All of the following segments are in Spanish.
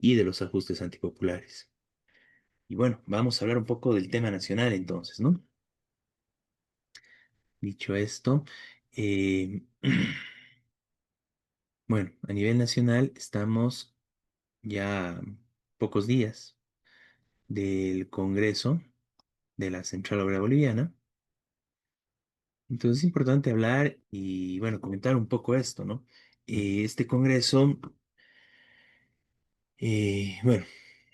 y de los ajustes antipopulares. Y bueno, vamos a hablar un poco del tema nacional entonces, ¿no? Dicho esto, eh, bueno, a nivel nacional estamos ya a pocos días del Congreso de la Central Obrera Boliviana. Entonces es importante hablar y, bueno, comentar un poco esto, ¿no? Este Congreso, bueno,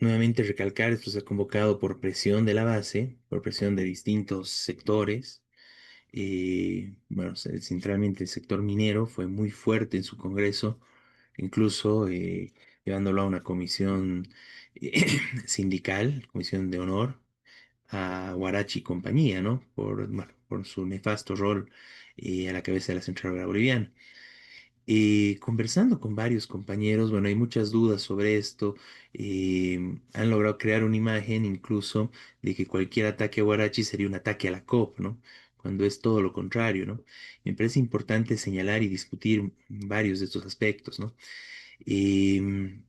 nuevamente recalcar, esto se ha convocado por presión de la base, por presión de distintos sectores. Bueno, centralmente el sector minero fue muy fuerte en su Congreso, incluso llevándolo a una comisión sindical, comisión de honor, a Guarachi y compañía, ¿no? Bueno, por su nefasto rol a la cabeza de la Central Obrera Boliviana. Conversando con varios compañeros, bueno, hay muchas dudas sobre esto. Han logrado crear una imagen incluso de que cualquier ataque a Guarachi sería un ataque a la COP, ¿no? Cuando es todo lo contrario, ¿no? Me parece importante señalar y discutir varios de estos aspectos, ¿no? Em,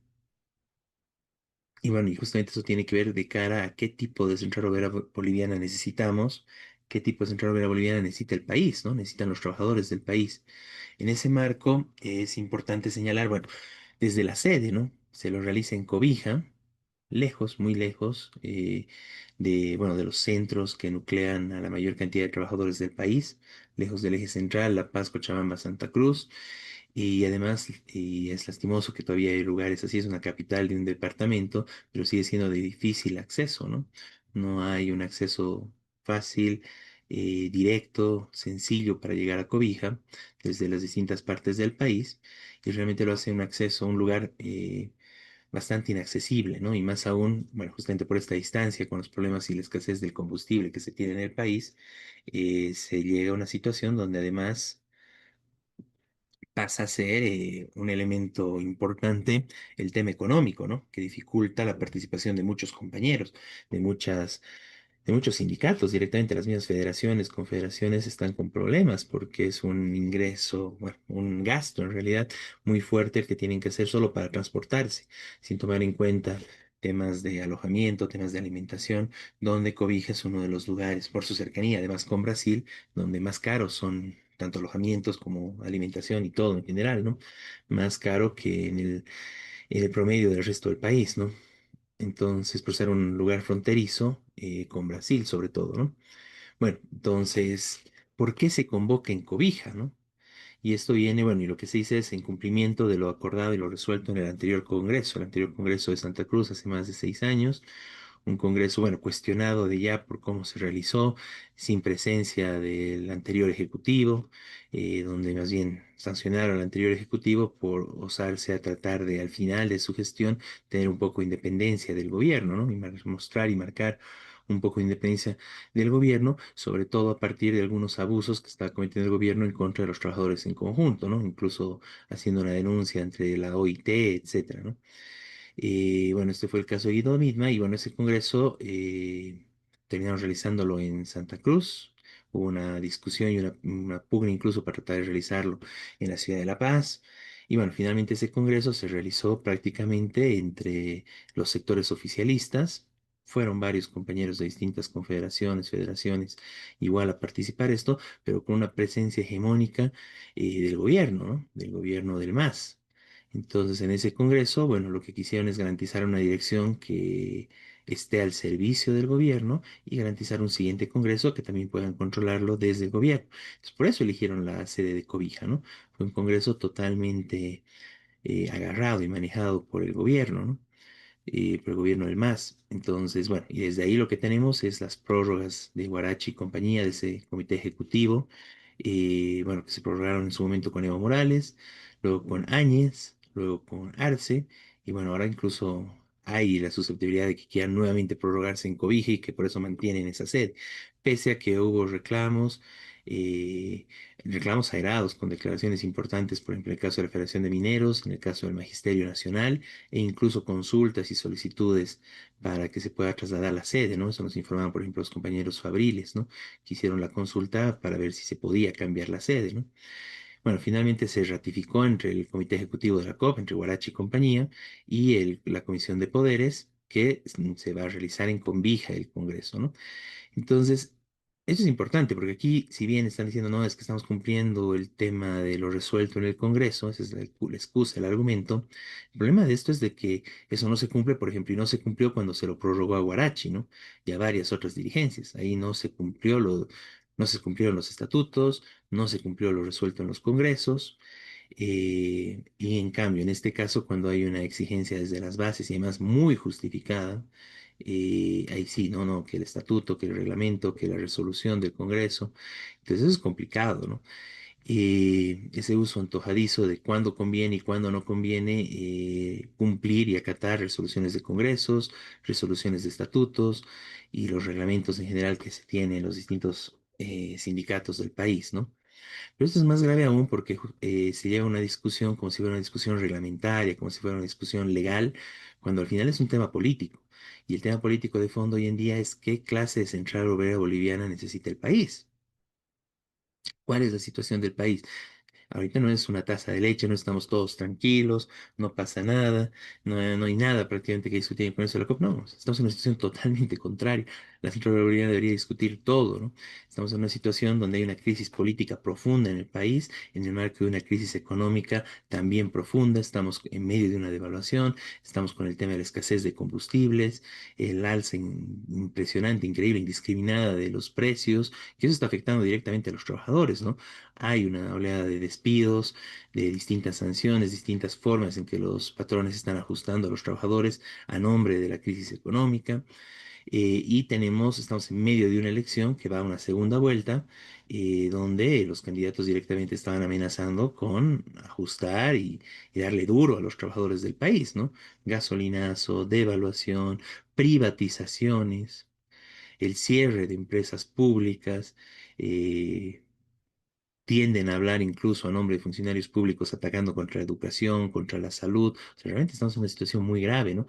y bueno, y justamente eso tiene que ver de cara a qué tipo de central obrera boliviana necesitamos, qué tipo de central obrera boliviana necesita el país, ¿no? Necesitan los trabajadores del país. En ese marco es importante señalar, bueno, desde la sede, ¿no? Se lo realiza en Cobija, lejos, muy lejos bueno, de los centros que nuclean a la mayor cantidad de trabajadores del país, lejos del eje central, La Paz, Cochabamba, Santa Cruz. Y además, y es lastimoso que todavía hay lugares así, es una capital de un departamento, pero sigue siendo de difícil acceso, ¿no? No hay un acceso fácil, directo, sencillo para llegar a Cobija desde las distintas partes del país y realmente lo hace un acceso a un lugar bastante inaccesible, ¿no? Y más aún, bueno, justamente por esta distancia, con los problemas y la escasez del combustible que se tiene en el país, se llega a una situación donde además pasa a ser un elemento importante el tema económico, ¿no? Que dificulta la participación de muchos compañeros, de muchas, de muchos sindicatos. Directamente las mismas federaciones, confederaciones están con problemas porque es un ingreso, bueno, un gasto en realidad muy fuerte el que tienen que hacer solo para transportarse, sin tomar en cuenta temas de alojamiento, temas de alimentación, donde Cobija es uno de los lugares, por su cercanía, además con Brasil, donde más caros son tanto alojamientos como alimentación y todo en general, ¿no? Más caro que en el promedio del resto del país, ¿no? Entonces, por ser un lugar fronterizo con Brasil sobre todo, ¿no? Bueno, entonces, ¿por qué se convoca en Cobija, ¿no? Y esto viene, bueno, y lo que se dice es en cumplimiento de lo acordado y lo resuelto en el anterior Congreso de Santa Cruz hace más de 6 años, un Congreso, bueno, cuestionado de ya por cómo se realizó, sin presencia del anterior Ejecutivo, donde más bien sancionaron al anterior Ejecutivo por osarse a tratar de, al final de su gestión, tener un poco de independencia del gobierno, ¿no? Y mostrar y marcar un poco de independencia del gobierno, sobre todo a partir de algunos abusos que está cometiendo el gobierno en contra de los trabajadores en conjunto, ¿no? Incluso haciendo una denuncia entre la OIT, etcétera, ¿no? Bueno, este fue el caso de Guido Midma y bueno, ese congreso terminamos realizándolo en Santa Cruz. Hubo una discusión y una pugna incluso para tratar de realizarlo en la ciudad de La Paz. Y bueno, finalmente ese congreso se realizó prácticamente entre los sectores oficialistas. Fueron varios compañeros de distintas confederaciones, federaciones, igual a participar esto, pero con una presencia hegemónica del gobierno, ¿no? Del gobierno del MAS. Entonces, en ese congreso, bueno, lo que quisieron es garantizar una dirección que esté al servicio del gobierno y garantizar un siguiente congreso que también puedan controlarlo desde el gobierno. Entonces, por eso eligieron la sede de Cobija, ¿no? Fue un congreso totalmente agarrado y manejado por el gobierno, ¿no? Por el gobierno del MAS. Entonces, bueno, y desde ahí lo que tenemos es las prórrogas de Guarachi y compañía de ese comité ejecutivo, bueno, que se prorrogaron en su momento con Evo Morales, luego con Áñez, luego con Arce, y bueno, ahora incluso hay la susceptibilidad de que quieran nuevamente prorrogarse en Cobija y que por eso mantienen esa sede, pese a que hubo eh, reclamos airados con declaraciones importantes, por ejemplo, en el caso de la Federación de Mineros, en el caso del Magisterio Nacional, e incluso consultas y solicitudes para que se pueda trasladar la sede, ¿no? Eso nos informaban, por ejemplo, los compañeros fabriles, ¿no? Que hicieron la consulta para ver si se podía cambiar la sede, ¿no? Bueno, finalmente se ratificó entre el Comité Ejecutivo de la COP, entre Guarachi y compañía, y la Comisión de Poderes, que se va a realizar en Convija el Congreso, ¿no? Entonces, eso es importante porque aquí, si bien están diciendo, no, es que estamos cumpliendo el tema de lo resuelto en el Congreso, esa es la excusa, el argumento, el problema de esto es de que eso no se cumple, por ejemplo, y no se cumplió cuando se lo prorrogó a Guarachi, ¿no? Y a varias otras dirigencias. Ahí no se cumplieron los estatutos, no se cumplió lo resuelto en los congresos. Y en cambio, en este caso, cuando hay una exigencia desde las bases y además muy justificada, ahí sí, no, no, que el estatuto, que el reglamento, que la resolución del Congreso. Entonces eso es complicado, ¿no? Ese uso antojadizo de cuándo conviene y cuándo no conviene cumplir y acatar resoluciones de congresos, resoluciones de estatutos y los reglamentos en general que se tienen en los distintos sindicatos del país, ¿no? Pero esto es más grave aún porque se lleva una discusión como si fuera una discusión reglamentaria, como si fuera una discusión legal, cuando al final es un tema político. Y el tema político de fondo hoy en día es qué clase de central obrera boliviana necesita el país. ¿Cuál es la situación del país? Ahorita no es una taza de leche, no estamos todos tranquilos, no pasa nada, no hay nada prácticamente que discutir con eso de la COP. No, estamos en una situación totalmente contraria. La Central Boliviana debería discutir todo, ¿no? Estamos en una situación donde hay una crisis política profunda en el país, en el marco de una crisis económica también profunda. Estamos en medio de una devaluación, estamos con el tema de la escasez de combustibles, el alza impresionante, increíble, indiscriminada de los precios, que eso está afectando directamente a los trabajadores, ¿no? Hay una oleada de despidos, de distintas sanciones, distintas formas en que los patrones están ajustando a los trabajadores a nombre de la crisis económica. Y estamos en medio de una elección que va a una segunda vuelta, donde los candidatos directamente estaban amenazando con ajustar y darle duro a los trabajadores del país, ¿no? Gasolinazo, devaluación, privatizaciones, el cierre de empresas públicas. eh, Tienden a hablar incluso a nombre de funcionarios públicos atacando contra la educación, contra la salud. O sea, realmente estamos en una situación muy grave, ¿no?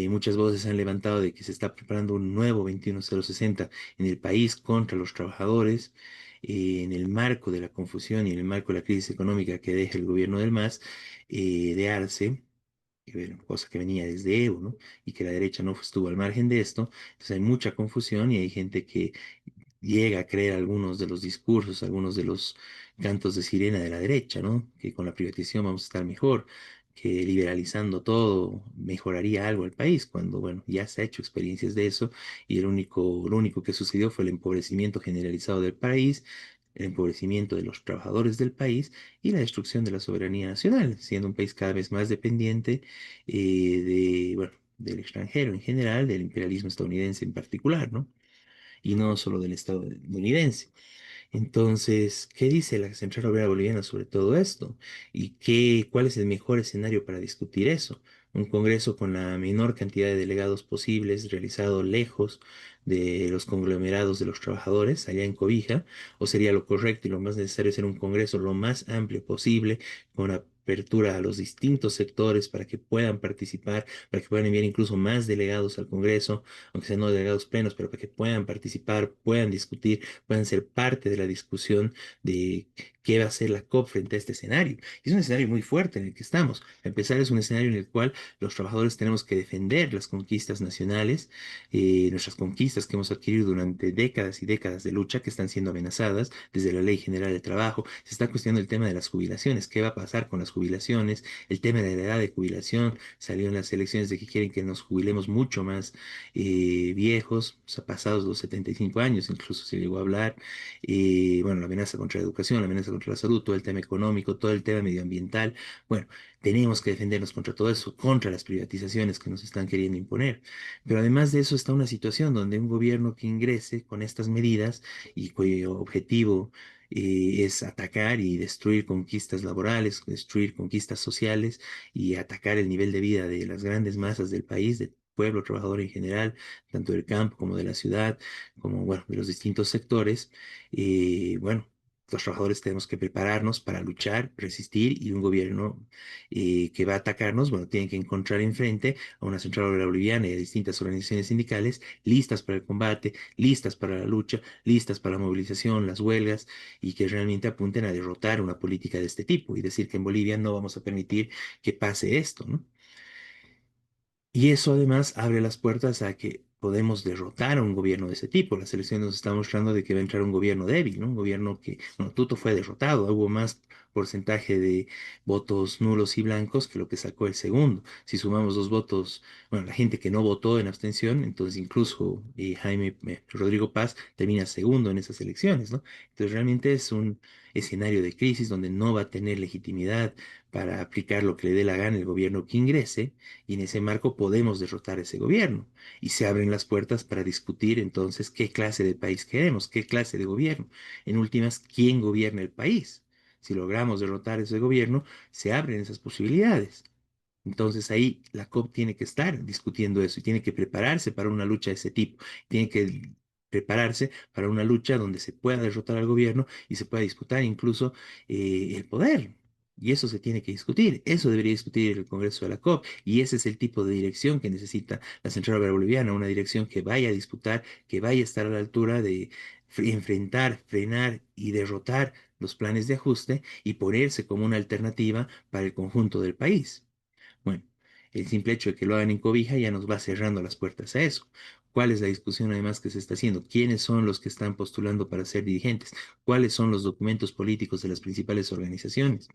Muchas voces han levantado de que se está preparando un nuevo 21060 en el país contra los trabajadores, en el marco de la confusión y en el marco de la crisis económica que deja el gobierno del MAS, de Arce, cosa que venía desde Evo, ¿no? Y que la derecha no estuvo al margen de esto. Entonces hay mucha confusión y hay gente que llega a creer algunos de los discursos, algunos de los cantos de sirena de la derecha, ¿no? Que con la privatización vamos a estar mejor, que liberalizando todo mejoraría algo el país, cuando, bueno, ya se ha hecho experiencias de eso y lo único que sucedió fue el empobrecimiento generalizado del país, el empobrecimiento de los trabajadores del país y la destrucción de la soberanía nacional, siendo un país cada vez más dependiente bueno, del extranjero en general, del imperialismo estadounidense en particular, ¿no? Y no solo del estadounidense. Entonces, ¿qué dice la Central Obrera Boliviana sobre todo esto? ¿Y cuál es el mejor escenario para discutir eso? Un congreso con la menor cantidad de delegados posibles, realizado lejos de los conglomerados de los trabajadores, allá en Cobija, o sería lo correcto y lo más necesario ser un congreso lo más amplio posible, con apertura a los distintos sectores para que puedan participar, para que puedan enviar incluso más delegados al Congreso, aunque sean no delegados plenos, pero para que puedan participar, puedan discutir, puedan ser parte de la discusión de qué va a ser la COP frente a este escenario. Es un escenario muy fuerte en el que estamos. A empezar, es un escenario en el cual los trabajadores tenemos que defender las conquistas nacionales, nuestras conquistas que hemos adquirido durante décadas y décadas de lucha que están siendo amenazadas desde la Ley General de Trabajo. Se está cuestionando el tema de las jubilaciones, qué va a pasar con las jubilaciones, el tema de la edad de jubilación. Salió en las elecciones de que quieren que nos jubilemos mucho más viejos, o sea, pasados los 75 años, incluso se llegó a hablar. Bueno, la amenaza contra la educación, la amenaza contra la salud, todo el tema económico, todo el tema medioambiental. Bueno, tenemos que defendernos contra todo eso, contra las privatizaciones que nos están queriendo imponer. Pero además de eso está una situación donde un gobierno que ingrese con estas medidas y cuyo objetivo es atacar y destruir conquistas laborales, destruir conquistas sociales y atacar el nivel de vida de las grandes masas del país, del pueblo trabajador en general, tanto del campo como de la ciudad, como bueno, de los distintos sectores, bueno. los trabajadores tenemos que prepararnos para luchar, resistir y un gobierno que va a atacarnos, bueno, tiene que encontrar enfrente a una central obrera boliviana y a distintas organizaciones sindicales listas para el combate, listas para la lucha, listas para la movilización, las huelgas y que realmente apunten a derrotar una política de este tipo y decir que en Bolivia no vamos a permitir que pase esto, ¿no? Y eso además abre las puertas a que podemos derrotar a un gobierno de ese tipo. La selección nos está mostrando de que va a entrar un gobierno débil, ¿no? Un gobierno que, bueno, Tuto fue derrotado, hubo más porcentaje de votos nulos y blancos que lo que sacó el segundo. Si sumamos los votos, bueno, la gente que no votó en abstención, entonces incluso Rodrigo Paz termina segundo en esas elecciones, ¿no? Entonces realmente es un escenario de crisis donde no va a tener legitimidad para aplicar lo que le dé la gana el gobierno que ingrese y en ese marco podemos derrotar a ese gobierno. Y se abren las puertas para discutir entonces qué clase de país queremos, qué clase de gobierno. En últimas, quién gobierna el país. Si logramos derrotar ese gobierno, se abren esas posibilidades. Entonces ahí la COP tiene que estar discutiendo eso y tiene que prepararse para una lucha de ese tipo. Tiene que prepararse para una lucha donde se pueda derrotar al gobierno y se pueda disputar incluso el poder. Y eso se tiene que discutir. Eso debería discutir el Congreso de la COP. Y ese es el tipo de dirección que necesita la Central Obrera Boliviana, una dirección que vaya a disputar, que vaya a estar a la altura de enfrentar, frenar y derrotar los planes de ajuste y ponerse como una alternativa para el conjunto del país. Bueno, el simple hecho de que lo hagan en cobija ya nos va cerrando las puertas a eso. ¿Cuál es la discusión además que se está haciendo? ¿Quiénes son los que están postulando para ser dirigentes? ¿Cuáles son los documentos políticos de las principales organizaciones?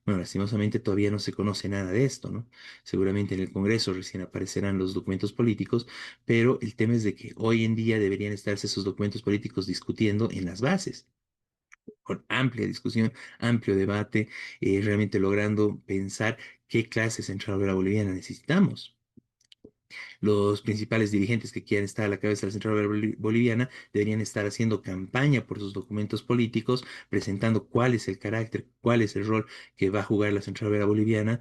Bueno, lastimosamente todavía no se conoce nada de esto, ¿no? Seguramente en el Congreso recién aparecerán los documentos políticos, pero el tema es de que hoy en día deberían estarse esos documentos políticos discutiendo en las bases con amplia discusión, amplio debate, realmente logrando pensar qué clase central obrera boliviana necesitamos. Los principales dirigentes que quieran estar a la cabeza de la Central Obrera Boliviana deberían estar haciendo campaña por sus documentos políticos, presentando cuál es el carácter, cuál es el rol que va a jugar la Central Obrera Boliviana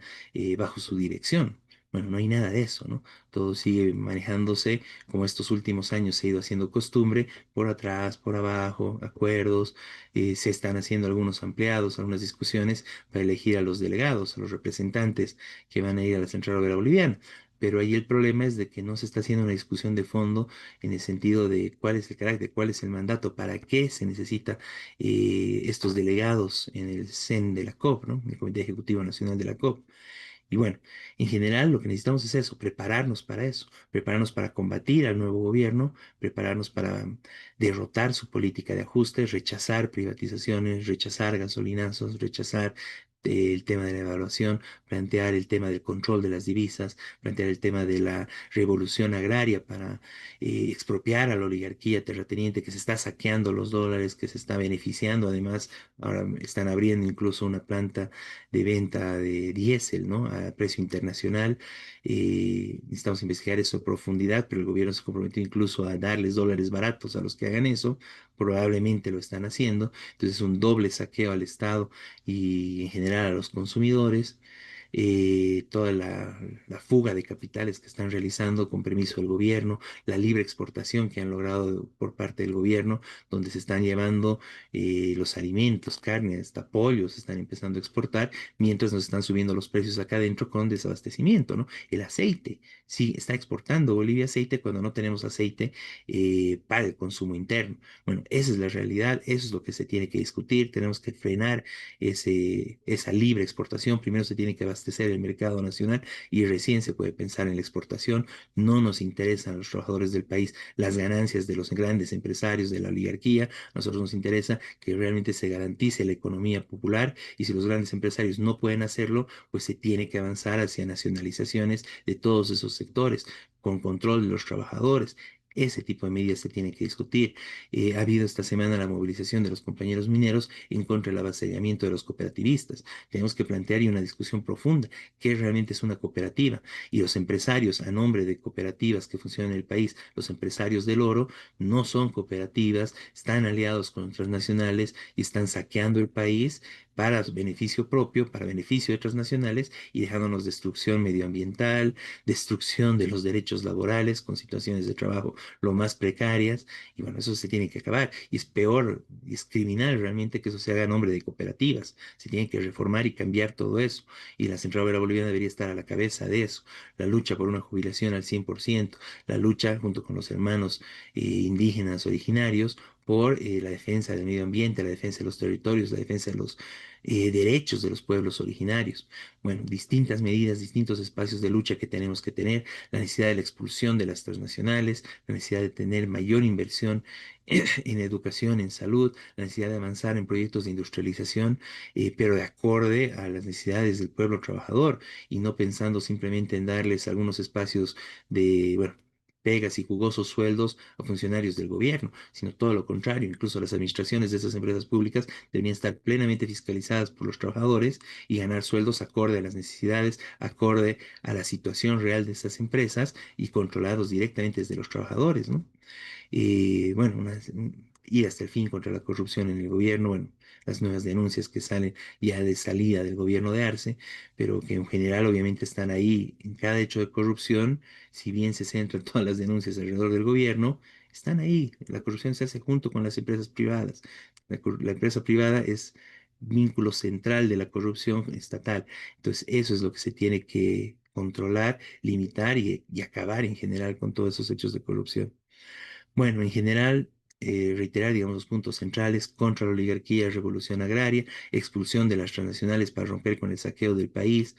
bajo su dirección. Bueno, no hay nada de eso, ¿no? Todo sigue manejándose como estos últimos años se ha ido haciendo costumbre, por atrás, por abajo, acuerdos, se están haciendo algunos ampliados, algunas discusiones para elegir a los delegados, a los representantes que van a ir a la Central Obrera Boliviana. Pero ahí el problema es de que no se está haciendo una discusión de fondo en el sentido de cuál es el carácter, cuál es el mandato, para qué se necesita estos delegados en el CEN de la COP, ¿no? El Comité Ejecutivo Nacional de la COP. Y bueno, en general lo que necesitamos es eso, prepararnos para eso, prepararnos para combatir al nuevo gobierno, prepararnos para derrotar su política de ajuste, rechazar privatizaciones, rechazar gasolinazos, rechazar el tema de la evaluación, plantear el tema del control de las divisas, plantear el tema de la revolución agraria para expropiar a la oligarquía terrateniente que se está saqueando los dólares, que se está beneficiando. Además, ahora están abriendo incluso una planta de venta de diésel, ¿no? A precio internacional. Necesitamos investigar eso a profundidad, pero el gobierno se comprometió incluso a darles dólares baratos a los que hagan eso. Probablemente lo están haciendo. Entonces es un doble saqueo al Estado y en general a los consumidores. Toda la fuga de capitales que están realizando con permiso del gobierno, la libre exportación que han logrado por parte del gobierno, donde se están llevando los alimentos, carne, hasta pollos, se están empezando a exportar, mientras nos están subiendo los precios acá adentro con desabastecimiento, ¿no? El aceite, sí, está exportando Bolivia aceite cuando no tenemos aceite para el consumo interno. Bueno, esa es la realidad, eso es lo que se tiene que discutir, tenemos que frenar esa libre exportación, primero se tiene que abastecer el mercado nacional y recién se puede pensar en la exportación, no nos interesan a los trabajadores del país las ganancias de los grandes empresarios de la oligarquía, a nosotros nos interesa que realmente se garantice la economía popular y si los grandes empresarios no pueden hacerlo, pues se tiene que avanzar hacia nacionalizaciones de todos esos sectores con control de los trabajadores. Ese tipo de medidas se tiene que discutir. Ha habido esta semana la movilización de los compañeros mineros en contra del avasallamiento de los cooperativistas. Tenemos que plantear y una discusión profunda qué realmente es una cooperativa. Y los empresarios, a nombre de cooperativas que funcionan en el país, los empresarios del oro, no son cooperativas, están aliados con transnacionales y están saqueando el país para su beneficio propio, para beneficio de transnacionales y dejándonos destrucción medioambiental, destrucción de los derechos laborales con situaciones de trabajo lo más precarias, y bueno, eso se tiene que acabar. Y es peor, y es criminal realmente que eso se haga a nombre de cooperativas. Se tiene que reformar y cambiar todo eso. Y la Central Obrera Boliviana debería estar a la cabeza de eso. La lucha por una jubilación al 100%, la lucha junto con los hermanos indígenas originarios por la defensa del medio ambiente, la defensa de los territorios, la defensa de los derechos de los pueblos originarios. Bueno, distintas medidas, distintos espacios de lucha que tenemos que tener, la necesidad de la expulsión de las transnacionales, la necesidad de tener mayor inversión en educación, en salud, la necesidad de avanzar en proyectos de industrialización, pero de acorde a las necesidades del pueblo trabajador y no pensando simplemente en darles algunos espacios de, bueno, pegas y jugosos sueldos a funcionarios del gobierno, sino todo lo contrario. Incluso las administraciones de esas empresas públicas deberían estar plenamente fiscalizadas por los trabajadores y ganar sueldos acorde a las necesidades, acorde a la situación real de estas empresas y controlados directamente desde los trabajadores, ¿no? Bueno, ir hasta el fin contra la corrupción en el gobierno, bueno, las nuevas denuncias que salen ya de salida del gobierno de Arce, pero que en general obviamente están ahí en cada hecho de corrupción, si bien se centran todas las denuncias alrededor del gobierno, están ahí. La corrupción se hace junto con las empresas privadas. La empresa privada es vínculo central de la corrupción estatal. Entonces, eso es lo que se tiene que controlar, limitar y acabar en general con todos esos hechos de corrupción. Bueno, en general, reiterar, digamos, los puntos centrales contra la oligarquía, revolución agraria, expulsión de las transnacionales para romper con el saqueo del país,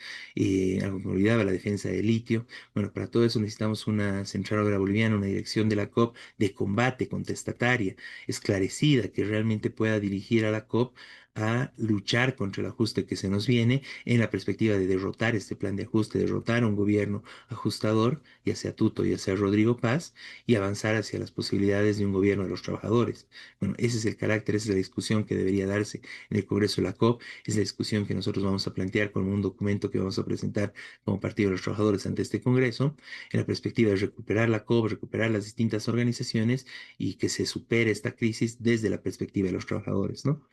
algo que me olvidaba, la defensa del litio. Bueno, para todo eso necesitamos una central obrera boliviana, una dirección de la COP de combate contestataria, esclarecida, que realmente pueda dirigir a la COP a luchar contra el ajuste que se nos viene en la perspectiva de derrotar este plan de ajuste, derrotar a un gobierno ajustador, ya sea Tuto, ya sea Rodrigo Paz, y avanzar hacia las posibilidades de un gobierno de los trabajadores. Bueno, ese es el carácter, esa es la discusión que debería darse en el Congreso de la COP, es la discusión que nosotros vamos a plantear con un documento que vamos a presentar como Partido de los Trabajadores ante este Congreso, en la perspectiva de recuperar la COP, recuperar las distintas organizaciones y que se supere esta crisis desde la perspectiva de los trabajadores, ¿no?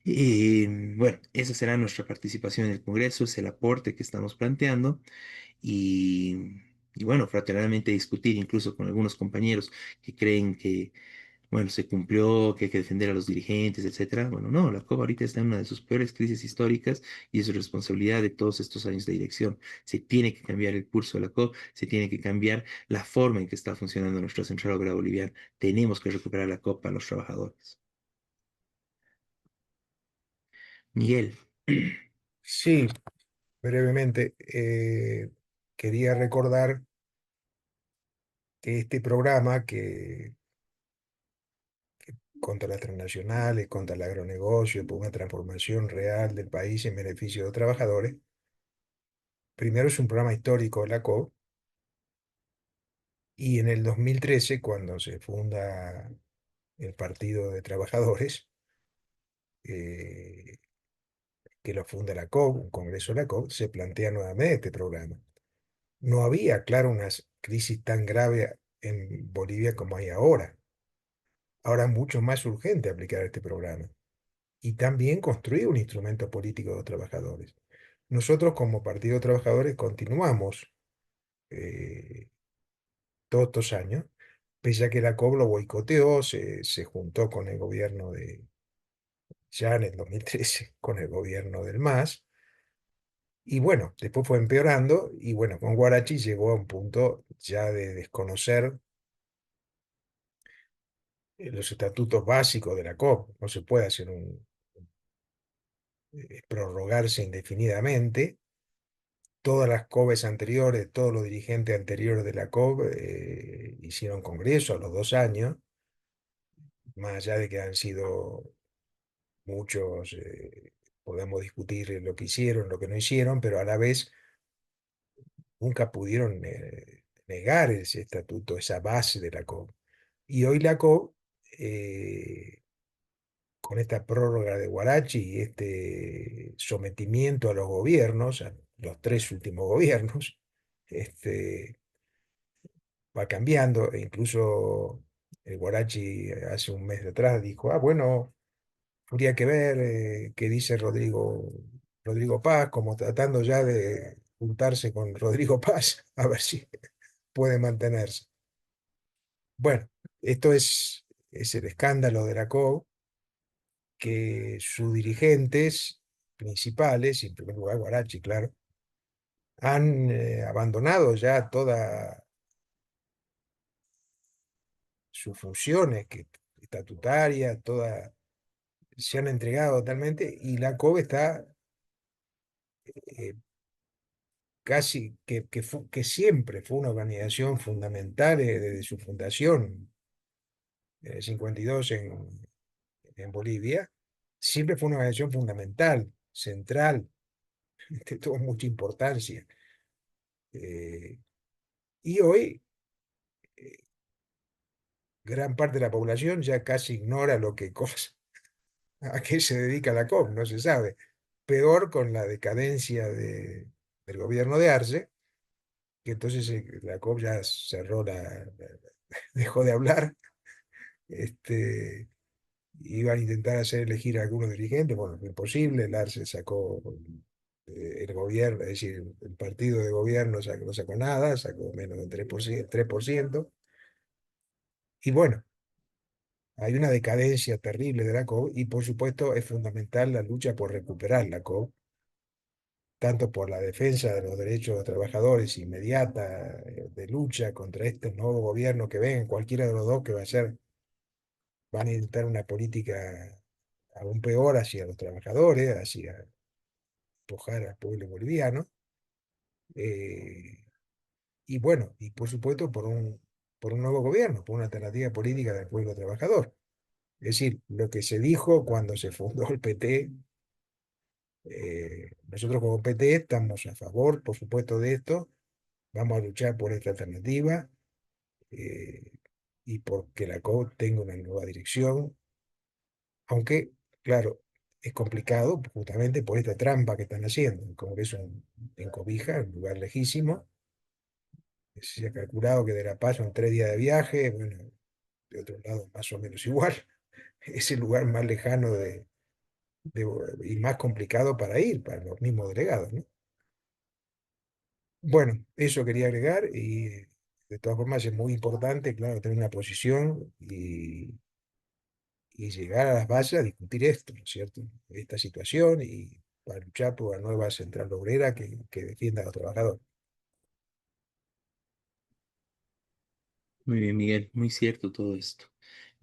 Y bueno, esa será nuestra participación en el Congreso, es el aporte que estamos planteando y bueno, fraternalmente discutir incluso con algunos compañeros que creen que, bueno, se cumplió, que hay que defender a los dirigentes, etcétera. Bueno, no, la COP ahorita está en una de sus peores crisis históricas y es responsabilidad de todos estos años de dirección. Se tiene que cambiar el curso de la COP, se tiene que cambiar la forma en que está funcionando nuestra central obrera boliviana. Tenemos que recuperar la COP para los trabajadores. Miguel. Sí, brevemente, quería recordar que este programa que contra las transnacionales, contra el agronegocio, por una transformación real del país en beneficio de los trabajadores, primero es un programa histórico de la COP, y en el 2013, cuando se funda el Partido de Trabajadores, eh, que lo funda la COP, un congreso de la COP, se plantea nuevamente este programa. No había, claro, una crisis tan grave en Bolivia como hay ahora. Ahora es mucho más urgente aplicar este programa y también construir un instrumento político de los trabajadores. Nosotros como Partido de Trabajadores continuamos eh, todos estos años, pese a que la COB lo boicoteó, se juntó con el gobierno ya en el 2013, con el gobierno del MAS, y bueno, después fue empeorando, y bueno, con Guarachi llegó a un punto ya de desconocer los estatutos básicos de la COP. No se puede hacer prorrogarse indefinidamente. Todas las COBes anteriores, todos los dirigentes anteriores de la COB hicieron congreso a los 2 años, más allá de que han sido muchos, podemos discutir lo que hicieron, lo que no hicieron, pero a la vez nunca pudieron negar ese estatuto, esa base de la COB. Y hoy la COB, con esta prórroga de Guarachi y este sometimiento a los gobiernos, a los tres últimos gobiernos, este, va cambiando, e incluso el Guarachi hace un mes de atrás dijo, bueno, habría que ver qué dice Rodrigo Paz, como tratando ya de juntarse con Rodrigo Paz, a ver si puede mantenerse. Bueno, es el escándalo de la COB, que sus dirigentes principales, y en primer lugar Guarachi, claro, han abandonado ya todas sus funciones estatutarias, se han entregado totalmente, y la COB está eh, que siempre fue una organización fundamental desde su fundación en el 52 en Bolivia, siempre fue una organización fundamental, central, que tuvo mucha importancia. Eh, y hoy gran parte de la población ya casi ignora a qué se dedica la COP, no se sabe. Peor con la decadencia del gobierno de Arce, que entonces la COP ya cerró dejó de hablar. Este, iban a intentar hacer elegir a algunos dirigentes, bueno, fue imposible. El Arce sacó el gobierno, es decir, el partido de gobierno no sacó nada, sacó menos del 3%, 3%. Y bueno, hay una decadencia terrible de la COP, y por supuesto es fundamental la lucha por recuperar la COP, tanto por la defensa de los derechos de los trabajadores inmediata, de lucha contra este nuevo gobierno que venga, cualquiera de los dos que van a intentar una política aún peor hacia los trabajadores, hacia empujar al pueblo boliviano. eh, y bueno, y por supuesto por un nuevo gobierno, por una alternativa política del pueblo trabajador. Es decir, lo que se dijo cuando se fundó el PT. Nosotros como PT estamos a favor, por supuesto, de esto. Vamos a luchar por esta alternativa, eh, y porque la COP tenga una nueva dirección, aunque, claro, es complicado justamente por esta trampa que están haciendo. El Congreso en Cobija, un lugar lejísimo, se ha calculado que de La Paz son 3 días de viaje, bueno, de otro lado más o menos igual. Es el lugar más lejano y más complicado para ir, para los mismos delegados, ¿no? Bueno, eso quería agregar, y de todas formas es muy importante, claro, tener una posición y llegar a las bases a discutir esto, ¿no es cierto? Esta situación, y para luchar por una nueva central obrera que defienda a los trabajadores. Muy bien, Miguel, muy cierto todo esto.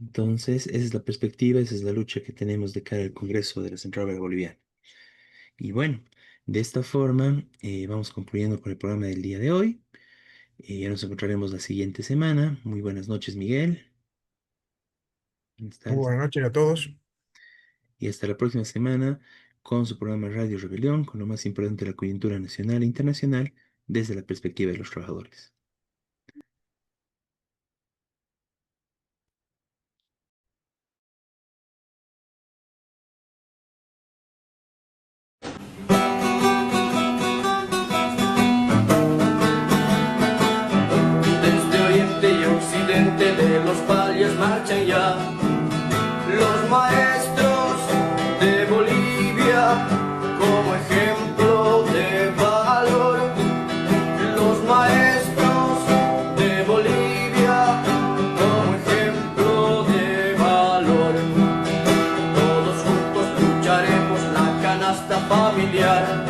Entonces, esa es la perspectiva, esa es la lucha que tenemos de cara al Congreso de la Central Obrera Boliviana. Y bueno, de esta forma vamos concluyendo con el programa del día de hoy. Ya nos encontraremos la siguiente semana. Muy buenas noches, Miguel. Buenas Muy tardes. buenas noches a todos. Y hasta la próxima semana con su programa Radio Rebelión, con lo más importante de la coyuntura nacional e internacional desde la perspectiva de los trabajadores. Desde oriente y occidente de los valles marchan ya los maestros de Bolivia como ejemplo de valor. Los maestros de Bolivia como ejemplo de valor. Todos juntos lucharemos la canasta familiar.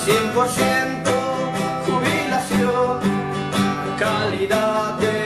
100% jubilación, calidad de